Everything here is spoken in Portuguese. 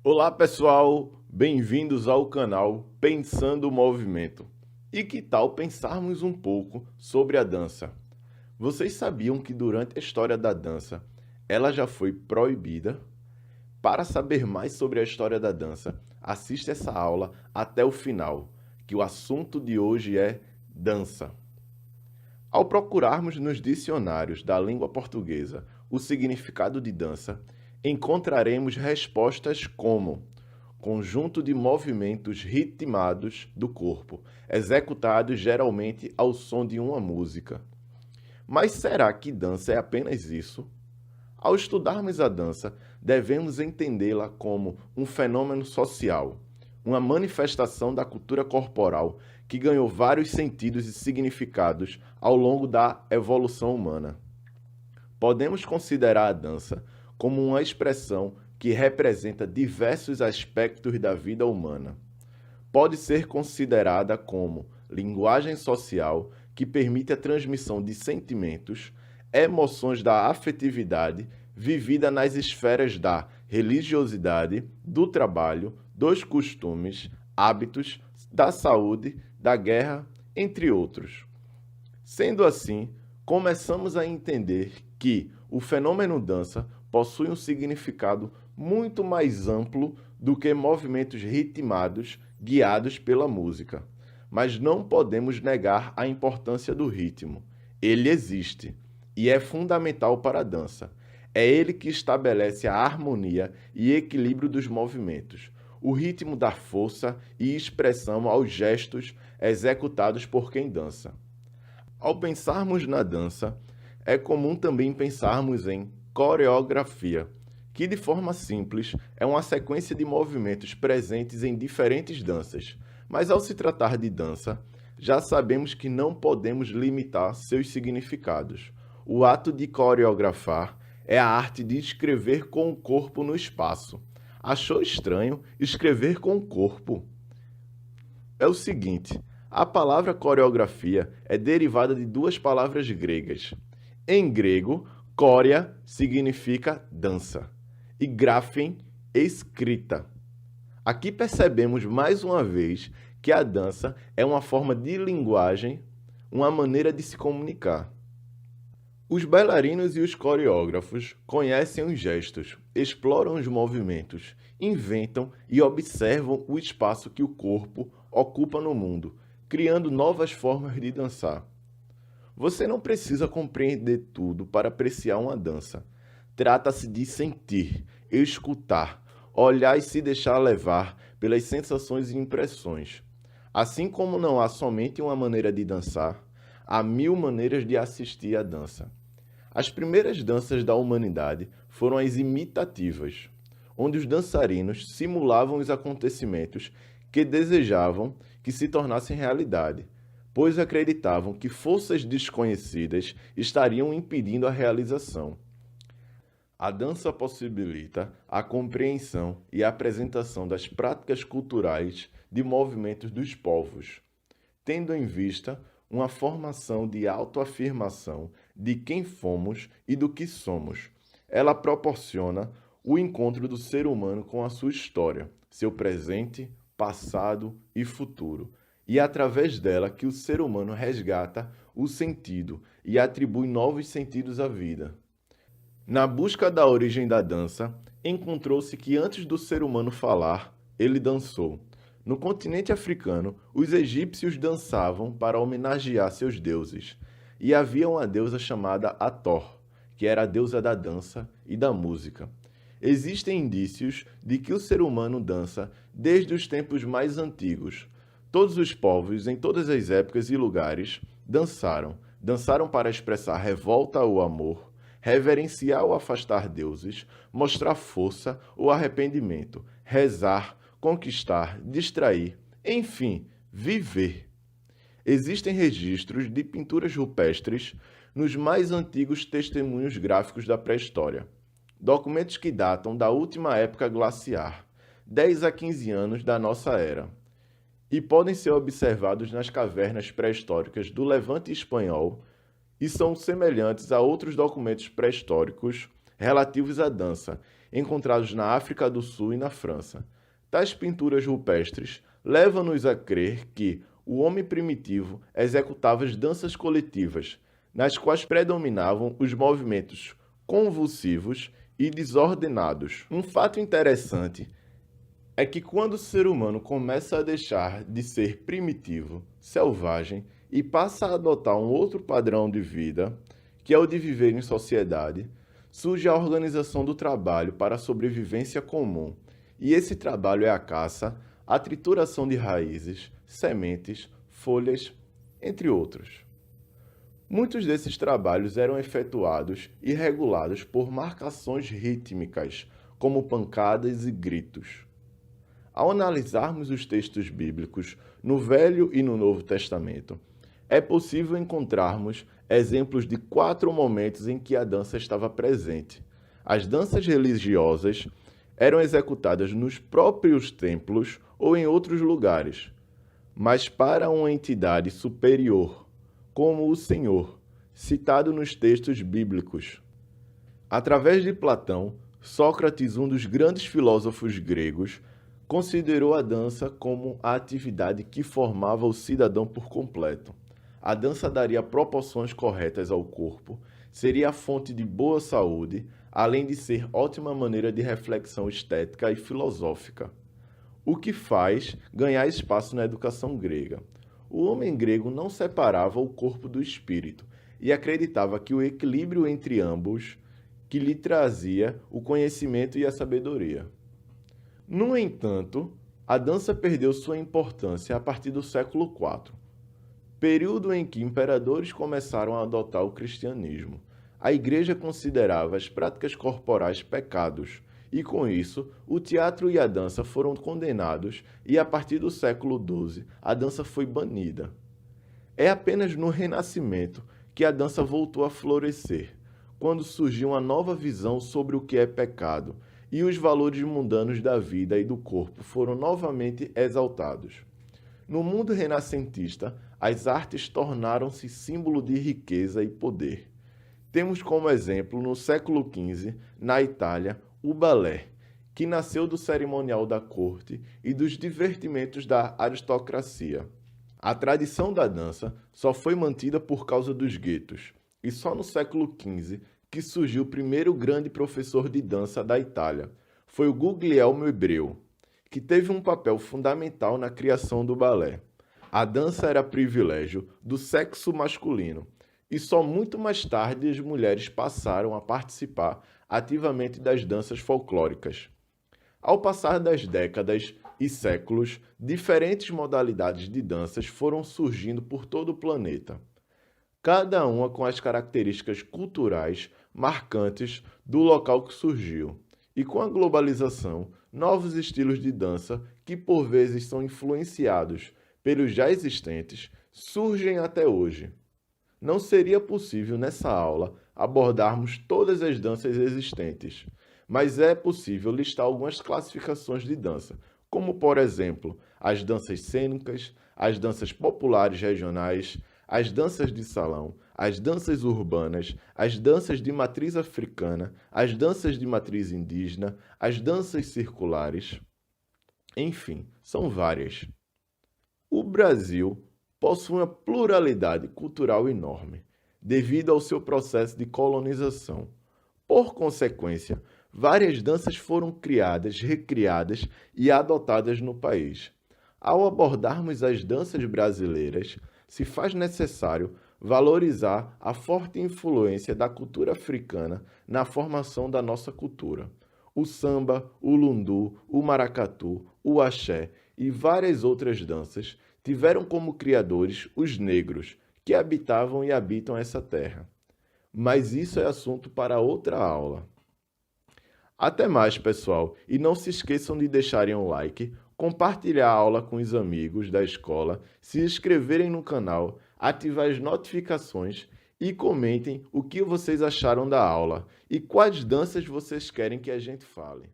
Olá pessoal, bem-vindos ao canal Pensando o Movimento. E que tal pensarmos um pouco sobre a dança? Vocês sabiam que durante a história da dança ela já foi proibida? Para saber mais sobre a história da dança, assista essa aula até o final, que o assunto de hoje é dança. Ao procurarmos nos dicionários da língua portuguesa o significado de dança, encontraremos respostas como conjunto de movimentos ritmados do corpo, executados geralmente ao som de uma música. Mas será que dança é apenas isso? Ao estudarmos a dança, devemos entendê-la como um fenômeno social, uma manifestação da cultura corporal que ganhou vários sentidos e significados ao longo da evolução humana. Podemos considerar a dança como uma expressão que representa diversos aspectos da vida humana. Pode ser considerada como linguagem social que permite a transmissão de sentimentos, emoções da afetividade vivida nas esferas da religiosidade, do trabalho, dos costumes, hábitos, da saúde, da guerra, entre outros. Sendo assim, começamos a entender que o fenômeno dança possui um significado muito mais amplo do que movimentos ritmados guiados pela música. Mas não podemos negar a importância do ritmo. Ele existe e é fundamental para a dança. É ele que estabelece a harmonia e equilíbrio dos movimentos. O ritmo dá força e expressão aos gestos executados por quem dança. Ao pensarmos na dança, é comum também pensarmos em coreografia, que de forma simples é uma sequência de movimentos presentes em diferentes danças. Mas ao se tratar de dança, já sabemos que não podemos limitar seus significados. O ato de coreografar é a arte de escrever com o corpo no espaço. Achou estranho escrever com o corpo? É o seguinte, a palavra coreografia é derivada de duas palavras gregas. Em grego, chorea significa dança e graphen, escrita. Aqui percebemos mais uma vez que a dança é uma forma de linguagem, uma maneira de se comunicar. Os bailarinos e os coreógrafos conhecem os gestos, exploram os movimentos, inventam e observam o espaço que o corpo ocupa no mundo, criando novas formas de dançar. Você não precisa compreender tudo para apreciar uma dança. Trata-se de sentir, escutar, olhar e se deixar levar pelas sensações e impressões. Assim como não há somente uma maneira de dançar, há mil maneiras de assistir à dança. As primeiras danças da humanidade foram as imitativas, onde os dançarinos simulavam os acontecimentos que desejavam que se tornassem realidade, pois acreditavam que forças desconhecidas estariam impedindo a realização. A dança possibilita a compreensão e a apresentação das práticas culturais de movimentos dos povos, tendo em vista uma formação de autoafirmação de quem fomos e do que somos. Ela proporciona o encontro do ser humano com a sua história, seu presente, passado e futuro, e é através dela que o ser humano resgata o sentido e atribui novos sentidos à vida. Na busca da origem da dança, encontrou-se que antes do ser humano falar, ele dançou. No continente africano, os egípcios dançavam para homenagear seus deuses, e havia uma deusa chamada Hathor, que era a deusa da dança e da música. Existem indícios de que o ser humano dança desde os tempos mais antigos. Todos os povos, em todas as épocas e lugares, dançaram. Dançaram para expressar revolta ou amor, reverenciar ou afastar deuses, mostrar força ou arrependimento, rezar, conquistar, distrair, enfim, viver. Existem registros de pinturas rupestres nos mais antigos testemunhos gráficos da pré-história. Documentos que datam da última época glaciar, 10 a 15 anos da nossa era, e podem ser observados nas cavernas pré-históricas do Levante espanhol e são semelhantes a outros documentos pré-históricos relativos à dança, encontrados na África do Sul e na França. Tais pinturas rupestres levam-nos a crer que o homem primitivo executava as danças coletivas, nas quais predominavam os movimentos convulsivos e desordenados. Um fato interessante é que quando o ser humano começa a deixar de ser primitivo, selvagem e passa a adotar um outro padrão de vida, que é o de viver em sociedade, surge a organização do trabalho para a sobrevivência comum. E esse trabalho é a caça, a trituração de raízes, sementes, folhas, entre outros. Muitos desses trabalhos eram efetuados e regulados por marcações rítmicas, como pancadas e gritos. Ao analisarmos os textos bíblicos no Velho e no Novo Testamento, é possível encontrarmos exemplos de 4 momentos em que a dança estava presente. As danças religiosas eram executadas nos próprios templos ou em outros lugares, mas para uma entidade superior, como o Senhor, citado nos textos bíblicos. Através de Platão, Sócrates, um dos grandes filósofos gregos, considerou a dança como a atividade que formava o cidadão por completo. A dança daria proporções corretas ao corpo, seria a fonte de boa saúde, além de ser ótima maneira de reflexão estética e filosófica. O que faz ganhar espaço na educação grega. O homem grego não separava o corpo do espírito e acreditava que o equilíbrio entre ambos que lhe trazia o conhecimento e a sabedoria. No entanto, a dança perdeu sua importância a partir do século IV, período em que imperadores começaram a adotar o cristianismo. A Igreja considerava as práticas corporais pecados, e com isso, o teatro e a dança foram condenados, e a partir do século XII, a dança foi banida. É apenas no Renascimento que a dança voltou a florescer, quando surgiu uma nova visão sobre o que é pecado, e os valores mundanos da vida e do corpo foram novamente exaltados. No mundo renascentista, as artes tornaram-se símbolo de riqueza e poder. Temos como exemplo, no século XV, na Itália, o balé, que nasceu do cerimonial da corte e dos divertimentos da aristocracia. A tradição da dança só foi mantida por causa dos guetos, e só no século XV que surgiu o primeiro grande professor de dança da Itália. Foi o Guglielmo Hebreu, que teve um papel fundamental na criação do balé. A dança era privilégio do sexo masculino, e só muito mais tarde as mulheres passaram a participar ativamente das danças folclóricas. Ao passar das décadas e séculos, diferentes modalidades de danças foram surgindo por todo o planeta, cada uma com as características culturais marcantes do local que surgiu. E com a globalização, novos estilos de dança, que por vezes são influenciados pelos já existentes, surgem até hoje. Não seria possível nessa aula abordarmos todas as danças existentes, mas é possível listar algumas classificações de dança, como por exemplo, as danças cênicas, as danças populares regionais, as danças de salão, as danças urbanas, as danças de matriz africana, as danças de matriz indígena, as danças circulares. Enfim, são várias. O Brasil possui uma pluralidade cultural enorme, devido ao seu processo de colonização. Por consequência, várias danças foram criadas, recriadas e adotadas no país. Ao abordarmos as danças brasileiras, se faz necessário valorizar a forte influência da cultura africana na formação da nossa cultura. O samba, o lundu, o maracatu, o axé e várias outras danças tiveram como criadores os negros, que habitavam e habitam essa terra. Mas isso é assunto para outra aula. Até mais, pessoal, e não se esqueçam de deixarem um like, compartilhar a aula com os amigos da escola, se inscreverem no canal, ativar as notificações e comentem o que vocês acharam da aula e quais danças vocês querem que a gente fale.